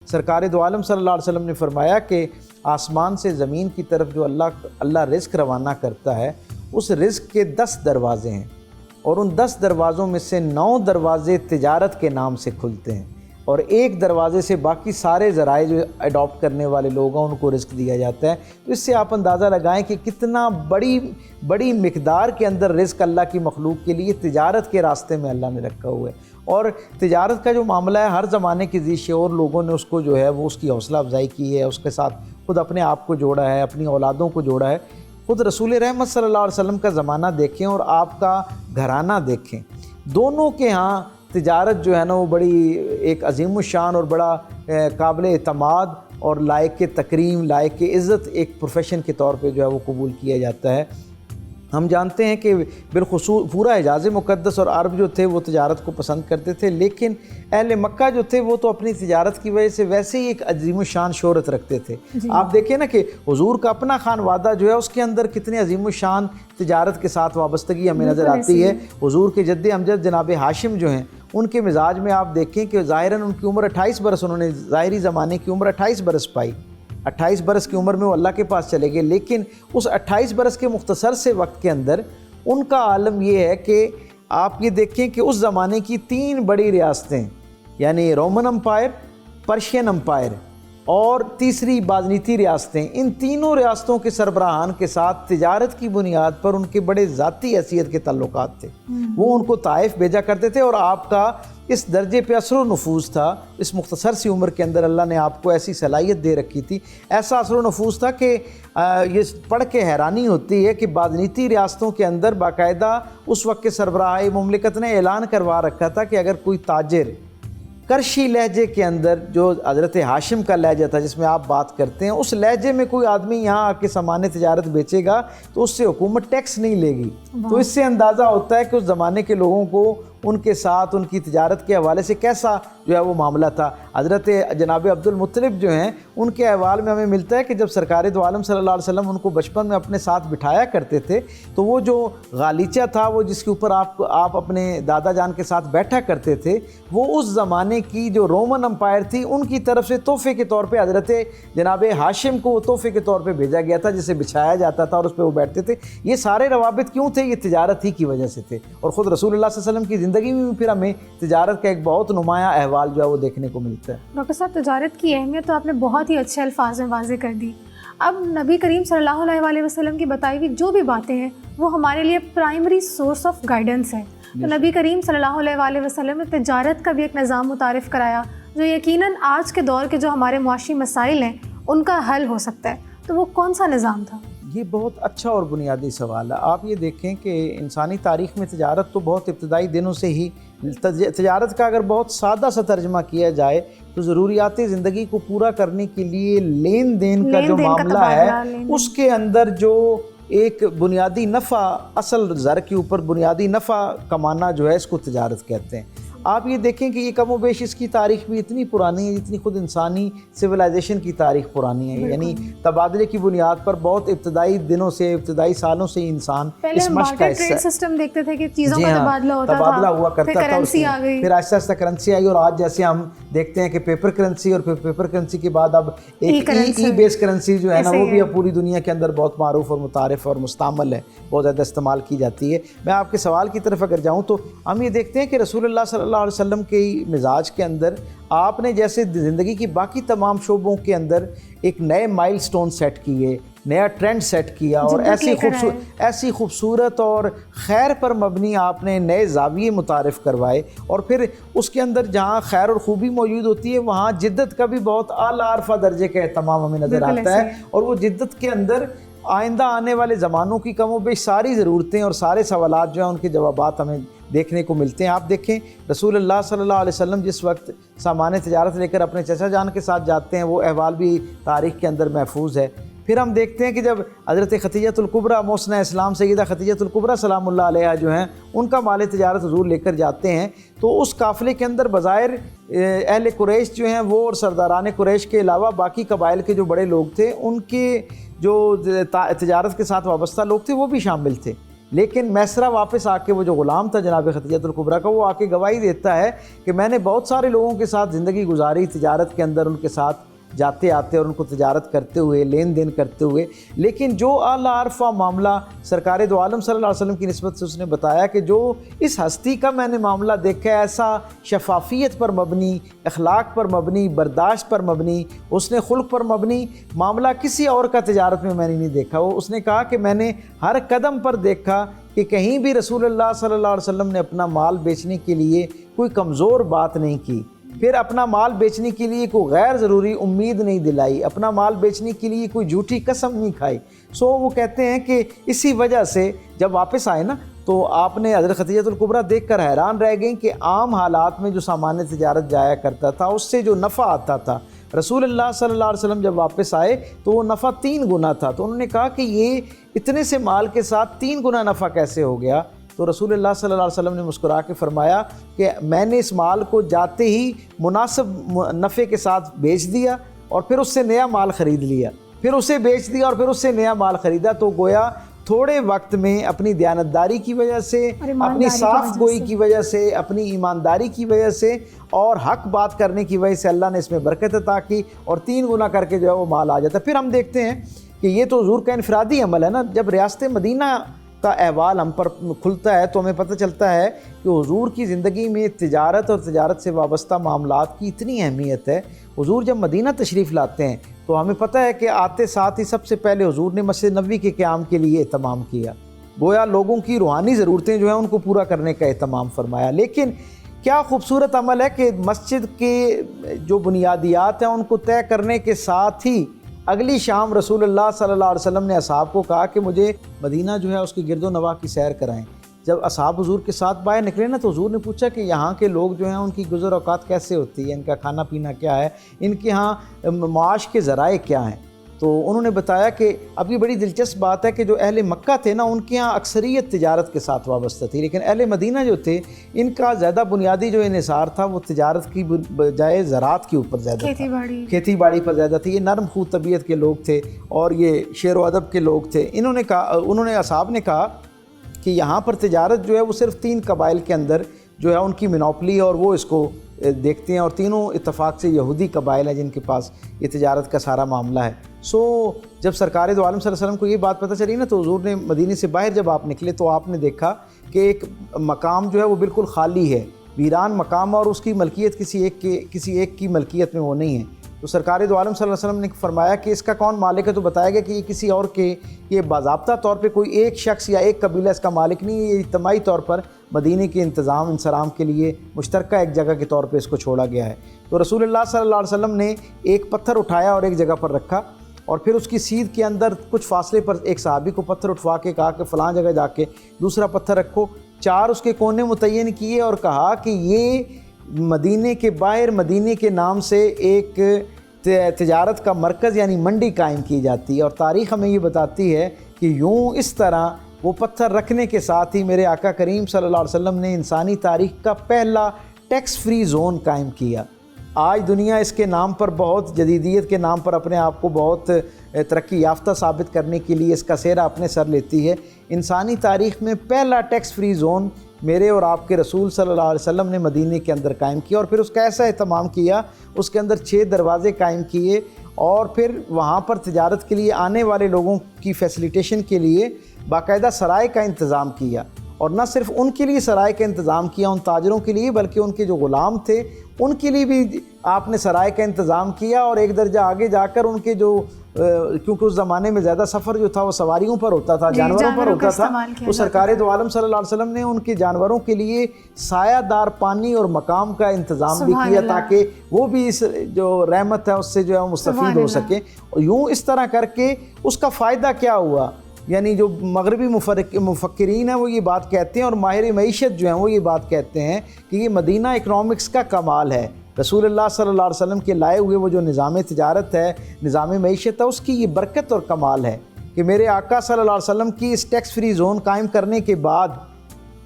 سرکار دو عالم صلی اللہ علیہ وسلم نے فرمایا کہ آسمان سے زمین کی طرف جو اللہ رزق روانہ کرتا ہے، اس رزق کے 10 دروازے ہیں، اور ان 10 دروازوں میں سے 9 دروازے تجارت کے نام سے کھلتے ہیں، اور ایک دروازے سے باقی سارے ذرائع جو اڈاپٹ کرنے والے لوگ ہیں ان کو رزق دیا جاتا ہے۔ تو اس سے آپ اندازہ لگائیں کہ کتنا بڑی مقدار کے اندر رزق اللہ کی مخلوق کے لیے تجارت کے راستے میں اللہ نے رکھا ہوا ہے۔ اور تجارت کا جو معاملہ ہے، ہر زمانے کے ذی شعور لوگوں نے اس کو جو ہے وہ اس کی حوصلہ افزائی کی ہے، اس کے ساتھ خود اپنے آپ کو جوڑا ہے، اپنی اولادوں کو جوڑا ہے۔ خود رسول رحمت صلی اللہ علیہ وسلم کا زمانہ دیکھیں اور آپ کا گھرانہ دیکھیں، دونوں کے ہاں تجارت جو ہے نا وہ بڑی ایک عظیم الشان اور بڑا قابل اعتماد اور لائق تکریم، لائق عزت ایک پروفیشن کے طور پہ جو ہے وہ قبول کیا جاتا ہے۔ ہم جانتے ہیں کہ بالخصوص پورا حجاز مقدس اور عرب جو تھے وہ تجارت کو پسند کرتے تھے، لیکن اہل مکہ جو تھے وہ تو اپنی تجارت کی وجہ سے ویسے ہی ایک عظیم الشان شہرت رکھتے تھے۔ آپ دیکھیں نا کہ حضور کا اپنا خانوادہ جو ہے اس کے اندر کتنے عظیم الشان تجارت کے ساتھ وابستگی ہمیں نظر آتی ہے۔ حضور کے جد امجد جناب ہاشم جو ہیں، ان کے مزاج میں آپ دیکھیں کہ ظاہراً ان کی عمر 28 برس، انہوں نے ظاہری زمانے کی عمر 28 برس پائی، 28 برس کی عمر میں وہ اللہ کے پاس چلے گئے، لیکن اس 28 برس کے مختصر سے وقت کے اندر ان کا عالم یہ ہے کہ آپ یہ دیکھیں کہ اس زمانے کی 3 بڑی ریاستیں، یعنی رومن امپائر، پرشین امپائر اور تیسری بازنیتی ریاستیں، ان تینوں ریاستوں کے سربراہان کے ساتھ تجارت کی بنیاد پر ان کے بڑے ذاتی حیثیت کے تعلقات تھے۔ وہ ان کو طائف بھیجا کرتے تھے، اور آپ کا اس درجے پہ اثر و نفوذ تھا۔ اس مختصر سی عمر کے اندر اللہ نے آپ کو ایسی صلاحیت دے رکھی تھی، ایسا اثر و نفوذ تھا کہ یہ پڑھ کے حیرانی ہوتی ہے کہ بازنیتی ریاستوں کے اندر باقاعدہ اس وقت کے سربراہ مملکت نے اعلان کروا رکھا تھا کہ اگر کوئی تاجر کرشی لہجے کے اندر، جو حضرت ہاشم کا لہجہ تھا جس میں آپ بات کرتے ہیں، اس لہجے میں کوئی آدمی یہاں آ کے سامان تجارت بیچے گا تو اس سے حکومت ٹیکس نہیں لے گی۔ تو اس سے اندازہ ہوتا ہے کہ اس زمانے کے لوگوں کو ان کے ساتھ ان کی تجارت کے حوالے سے کیسا جو ہے وہ معاملہ تھا۔ حضرت جناب عبد المطلب جو ہیں، ان کے احوال میں ہمیں ملتا ہے کہ جب سرکار دو عالم صلی اللہ علیہ وسلم ان کو بچپن میں اپنے ساتھ بٹھایا کرتے تھے تو وہ جو غالیچہ تھا، وہ جس کے اوپر آپ اپنے دادا جان کے ساتھ بیٹھا کرتے تھے، وہ اس زمانے کی جو رومن امپائر تھی ان کی طرف سے تحفے کے طور پہ حضرت جناب ہاشم کو وہ تحفے کے طور پہ بھیجا گیا تھا، جسے بچھایا جاتا تھا اور اس پہ وہ بیٹھتے تھے۔ یہ سارے روابط کیوں تھے؟ یہ تجارت ہی کی وجہ سے تھے، اور خود رسول اللہ صلی اللہ علیہ وسلم کی زندگی میں پھر ہمیں تجارت کا ایک بہت نمایاں احوال جو ہے وہ دیکھنے کو ملتا ہے۔ ڈاکٹر صاحب، تجارت کی اہمیت تو آپ نے بہت ہی اچھے الفاظ میں واضح کر دی۔ اب نبی کریم صلی اللہ علیہ وسلم کی بتائی ہوئی جو بھی باتیں ہیں وہ ہمارے لیے پرائمری سورس آف گائیڈنس ہے۔ تو نبی کریم صلی اللہ علیہ وسلم نے تجارت کا بھی ایک نظام متعارف کرایا جو یقیناً آج کے دور کے جو ہمارے معاشی مسائل ہیں ان کا حل ہو سکتا ہے۔ تو وہ کون سا نظام تھا؟ یہ بہت اچھا اور بنیادی سوال ہے۔ آپ یہ دیکھیں کہ انسانی تاریخ میں تجارت تو بہت ابتدائی دنوں سے ہی، تجارت کا اگر بہت سادہ سا ترجمہ کیا جائے تو ضروریات زندگی کو پورا کرنے کے لیے لین دین کا جو معاملہ ہے، اس کے اندر جو ایک بنیادی نفع، اصل زر کے اوپر بنیادی نفع کمانا جو ہے، اس کو تجارت کہتے ہیں۔ آپ یہ دیکھیں کہ یہ کم و بیش اس کی تاریخ بھی اتنی پرانی ہے جتنی خود انسانی سویلائزیشن کی تاریخ پرانی ہے، یعنی تبادلے کی بنیاد پر بہت ابتدائی دنوں سے، ابتدائی سالوں سے انسان اس مشق کا حصہ ہے۔ ٹریڈ سسٹم دیکھتے تھے کہ چیزوں کا تبادلہ ہوتا تھا، تبادلہ ہوا کرتا تھا، کرنسی آ گئی، پھر آہستہ آہستہ کرنسی آئی، اور آج جیسے ہم دیکھتے ہیں کہ پیپر کرنسی، اور پھر پیپر کرنسی کے بعد اب ایک ای بیس کرنسی جو ہے نا، وہ بھی اب پوری دنیا کے اندر بہت معروف اور متعارف اور مستعمل ہے، بہت زیادہ استعمال کی جاتی ہے۔ میں آپ کے سوال کی طرف اگر جاؤں تو ہم یہ دیکھتے ہیں کہ رسول اللہ صلی اللہ علیہ وسلم کے مزاج کے اندر آپ نے جیسے زندگی کی باقی تمام شعبوں کے اندر ایک نئے مائل سٹون سیٹ کیے، نیا ٹرینڈ سیٹ کیا، اور ایسی خوبصورت اور خیر پر مبنی آپ نے نئے زاویے متعارف کروائے، اور پھر اس کے اندر جہاں خیر اور خوبی موجود ہوتی ہے وہاں جدت کا بھی بہت اعلیٰ عرفہ درجے کا اہتمام ہمیں نظر آتا ہے، اور وہ جدت کے اندر آئندہ آنے والے زمانوں کی کم و بیش ساری ضرورتیں اور سارے سوالات جو ہیں ان کے جوابات ہمیں دیکھنے کو ملتے ہیں۔ آپ دیکھیں رسول اللہ صلی اللہ علیہ وسلم جس وقت سامان تجارت لے کر اپنے چچا جان کے ساتھ جاتے ہیں، وہ احوال بھی تاریخ کے اندر محفوظ ہے۔ پھر ہم دیکھتے ہیں کہ جب حضرت ختیجۃ الکبریٰ محسنہ اسلام سیدہ ختیجۃ الکبریٰ سلام اللہ علیہا جو ہیں، ان کا مال تجارت حضور لے کر جاتے ہیں، تو اس قافلے کے اندر بظاہر اہل قریش جو ہیں وہ، اور سرداران قریش کے علاوہ باقی قبائل کے جو بڑے لوگ تھے، ان کے جو تجارت کے ساتھ وابستہ لوگ تھے وہ بھی شامل تھے، لیکن میسرہ واپس آ کے وہ جو غلام تھا جناب خدیجہ الکبریٰ کا، وہ آ کے گواہی دیتا ہے کہ میں نے بہت سارے لوگوں کے ساتھ زندگی گزاری تجارت کے اندر، ان کے ساتھ جاتے آتے اور ان کو تجارت کرتے ہوئے، لین دین کرتے ہوئے، لیکن جو اعلیٰ عرفہ معاملہ سرکار دو عالم صلی اللہ علیہ وسلم کی نسبت سے اس نے بتایا کہ جو اس ہستی کا میں نے معاملہ دیکھا ہے، ایسا شفافیت پر مبنی، اخلاق پر مبنی، برداشت پر مبنی، حسن خلق پر مبنی معاملہ کسی اور کا تجارت میں نے نہیں دیکھا۔ اس نے کہا کہ میں نے ہر قدم پر دیکھا کہ کہیں بھی رسول اللہ صلی اللہ علیہ وسلم نے اپنا مال بیچنے کے لیے کوئی کمزور بات نہیں کی، پھر اپنا مال بیچنے کے لیے کوئی غیر ضروری امید نہیں دلائی، اپنا مال بیچنے کے لیے کوئی جھوٹی قسم نہیں کھائی۔ وہ کہتے ہیں کہ اسی وجہ سے جب واپس آئے نا تو آپ نے حضرت خدیجہ الکبریٰ دیکھ کر حیران رہ گئیں کہ عام حالات میں جو سامان تجارت جایا کرتا تھا اس سے جو نفع آتا تھا، رسول اللہ صلی اللہ علیہ وسلم جب واپس آئے تو وہ نفع 3 گنا تھا۔ تو انہوں نے کہا کہ یہ اتنے سے مال کے ساتھ 3 گنا نفع کیسے ہو گیا؟ تو رسول اللہ صلی اللہ علیہ وسلم نے مسکرا کے فرمایا کہ میں نے اس مال کو جاتے ہی مناسب نفع کے ساتھ بیچ دیا اور پھر اس سے نیا مال خرید لیا، پھر اسے بیچ دیا اور پھر اس سے نیا مال خریدا۔ تو گویا تھوڑے وقت میں اپنی دیانتداری کی وجہ سے، اپنی صاف گوئی کی وجہ سے، اپنی ایمانداری کی وجہ سے اور حق بات کرنے کی وجہ سے اللہ نے اس میں برکت عطا کی اور 3 گنا کر کے جو ہے وہ مال آ جاتا ہے۔ پھر ہم دیکھتے ہیں کہ یہ تو حضور کا انفرادی عمل ہے نا، جب ریاست مدینہ کا احوال ہم پر کھلتا ہے تو ہمیں پتہ چلتا ہے کہ حضور کی زندگی میں تجارت اور تجارت سے وابستہ معاملات کی اتنی اہمیت ہے۔ حضور جب مدینہ تشریف لاتے ہیں تو ہمیں پتہ ہے کہ آتے ساتھ ہی سب سے پہلے حضور نے مسجد نبوی کے قیام کے لیے اہتمام کیا، گویا لوگوں کی روحانی ضرورتیں جو ہیں ان کو پورا کرنے کا اہتمام فرمایا۔ لیکن کیا خوبصورت عمل ہے کہ مسجد کے جو بنیادیات ہیں ان کو طے کرنے کے ساتھ ہی اگلی شام رسول اللہ صلی اللہ علیہ وسلم نے اصحاب کو کہا کہ مجھے مدینہ جو ہے اس کی گرد و نواح کی سیر کرائیں۔ جب اصحاب حضور کے ساتھ باہر نکلے نا تو حضور نے پوچھا کہ یہاں کے لوگ جو ہیں ان کی گزر اوقات کیسے ہوتی ہے، ان کا کھانا پینا کیا ہے، ان کے ہاں معاش کے ذرائع کیا ہیں۔ تو انہوں نے بتایا کہ اب یہ بڑی دلچسپ بات ہے کہ جو اہل مکہ تھے نا ان کے ہاں اکثریت تجارت کے ساتھ وابستہ تھی، لیکن اہل مدینہ جو تھے ان کا زیادہ بنیادی جو انحصار تھا وہ تجارت کی بجائے زراعت کے اوپر زیادہ تھا، کھیتی باڑی پر زیادہ تھی۔ یہ نرم خو طبیعت کے لوگ تھے اور یہ شعر و ادب کے لوگ تھے۔ انہوں نے اصحاب نے کہا کہ یہاں پر تجارت جو ہے وہ صرف 3 قبائل کے اندر جو ہے ان کی منوپلی ہے اور وہ اس کو دیکھتے ہیں، اور تینوں اتفاق سے یہودی قبائل ہیں جن کے پاس یہ تجارت کا سارا معاملہ ہے۔ جب سرکار دو عالم صلی اللہ علیہ وسلم کو یہ بات پتہ چلی نا تو حضور نے مدینے سے باہر جب آپ نکلے تو آپ نے دیکھا کہ ایک مقام جو ہے وہ بالکل خالی ہے، ویران مقام، اور اس کی ملکیت کسی ایک کی ملکیت میں وہ نہیں ہے۔ تو سرکار دو عالم صلی اللہ علیہ وسلم نے فرمایا کہ اس کا کون مالک ہے؟ تو بتایا گیا کہ یہ کسی اور کے، یہ باضابطہ طور پہ کوئی ایک شخص یا ایک قبیلہ اس کا مالک نہیں ہے، یہ اجتماعی طور پر مدینے کے انتظام انصرام کے لیے مشترکہ ایک جگہ کے طور پہ اس کو چھوڑا گیا ہے۔ تو رسول اللہ صلی اللہ علیہ وسلم نے ایک پتھر اٹھایا اور ایک جگہ پر رکھا، اور پھر اس کی سیدھ کے اندر کچھ فاصلے پر ایک صحابی کو پتھر اٹھوا کے کہا کہ فلاں جگہ جا کے دوسرا پتھر رکھو، 4 اس کے کونے متعین کیے اور کہا کہ یہ مدینے کے باہر مدینے کے نام سے ایک تجارت کا مرکز یعنی منڈی قائم کی جاتی ہے، اور تاریخ ہمیں یہ بتاتی ہے کہ یوں اس طرح وہ پتھر رکھنے کے ساتھ ہی میرے آقا کریم صلی اللہ علیہ وسلم نے انسانی تاریخ کا پہلا ٹیکس فری زون قائم کیا۔ آج دنیا اس کے نام پر بہت جدیدیت کے نام پر اپنے آپ کو بہت ترقی یافتہ ثابت کرنے کے لیے اس کا سہرا اپنے سر لیتی ہے۔ انسانی تاریخ میں پہلا ٹیکس فری زون میرے اور آپ کے رسول صلی اللہ علیہ وسلم نے مدینے کے اندر قائم کیا، اور پھر اس کا ایسا اہتمام کیا، اس کے اندر 6 دروازے قائم کیے، اور پھر وہاں پر تجارت کے لیے آنے والے لوگوں کی فیسیلیٹیشن کے لیے باقاعدہ سرائے کا انتظام کیا، اور نہ صرف ان کے لیے سرائے کا انتظام کیا ان تاجروں کے لیے، بلکہ ان کے جو غلام تھے ان کے لیے بھی آپ نے سرائے کا انتظام کیا، اور ایک درجہ آگے جا کر ان کے جو کیونکہ اس زمانے میں زیادہ سفر جو تھا وہ سواریوں پر ہوتا تھا، جانوروں پر ہوتا تھا، تو سرکار دو عالم صلی اللہ علیہ وسلم نے ان کے جانوروں کے لیے سایہ دار پانی اور مقام کا انتظام بھی کیا تاکہ وہ بھی اس جو رحمت ہے اس سے جو ہے مستفید ہو سکیں۔ اور یوں اس طرح کر کے اس کا فائدہ کیا ہوا، یعنی جو مغربی مفکرین ہیں وہ یہ بات کہتے ہیں اور ماہر معیشت جو ہیں وہ یہ بات کہتے ہیں کہ یہ مدینہ اکنامکس کا کمال ہے، رسول اللہ صلی اللہ علیہ وسلم کے لائے ہوئے وہ جو نظام تجارت ہے، نظام معیشت ہے، اس کی یہ برکت اور کمال ہے کہ میرے آقا صلی اللہ علیہ وسلم کی اس ٹیکس فری زون قائم کرنے کے بعد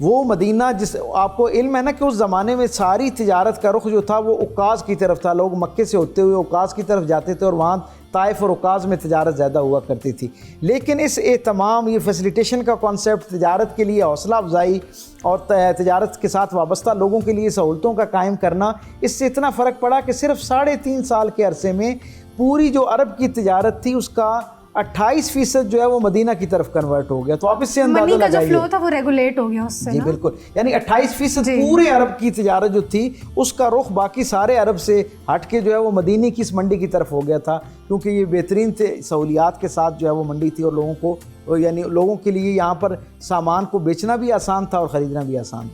وہ مدینہ جس آپ کو علم ہے نا کہ اس زمانے میں ساری تجارت کا رخ جو تھا وہ عکاظ کی طرف تھا، لوگ مکے سے ہوتے ہوئے عکاظ کی طرف جاتے تھے اور وہاں طائف اور عکاظ میں تجارت زیادہ ہوا کرتی تھی۔ لیکن اس اہتمام، یہ فیسیلیٹیشن کا کانسیپٹ، تجارت کے لیے حوصلہ افزائی اور تجارت کے ساتھ وابستہ لوگوں کے لیے سہولتوں کا قائم کرنا، اس سے اتنا فرق پڑا کہ صرف 3.5 سال کے عرصے میں پوری جو عرب کی تجارت تھی اس کا 28% جو ہے وہ مدینہ کی طرف کنورٹ ہو گیا۔ تو آپ اس سے اندازہ منی کا جو لگائیے، فلو تھا وہ ریگولیٹ ہو گیا اس سے جی نا؟ بالکل، یعنی 28% پورے عرب کی تجارت جو تھی اس کا رخ باقی سارے عرب سے ہٹ کے جو ہے وہ مدینے کی اس منڈی کی طرف ہو گیا تھا، کیونکہ یہ بہترین سہولیات کے ساتھ جو ہے وہ منڈی تھی اور لوگوں کو، یعنی لوگوں کے لیے یہاں پر سامان کو بیچنا بھی آسان تھا اور خریدنا بھی آسان تھا۔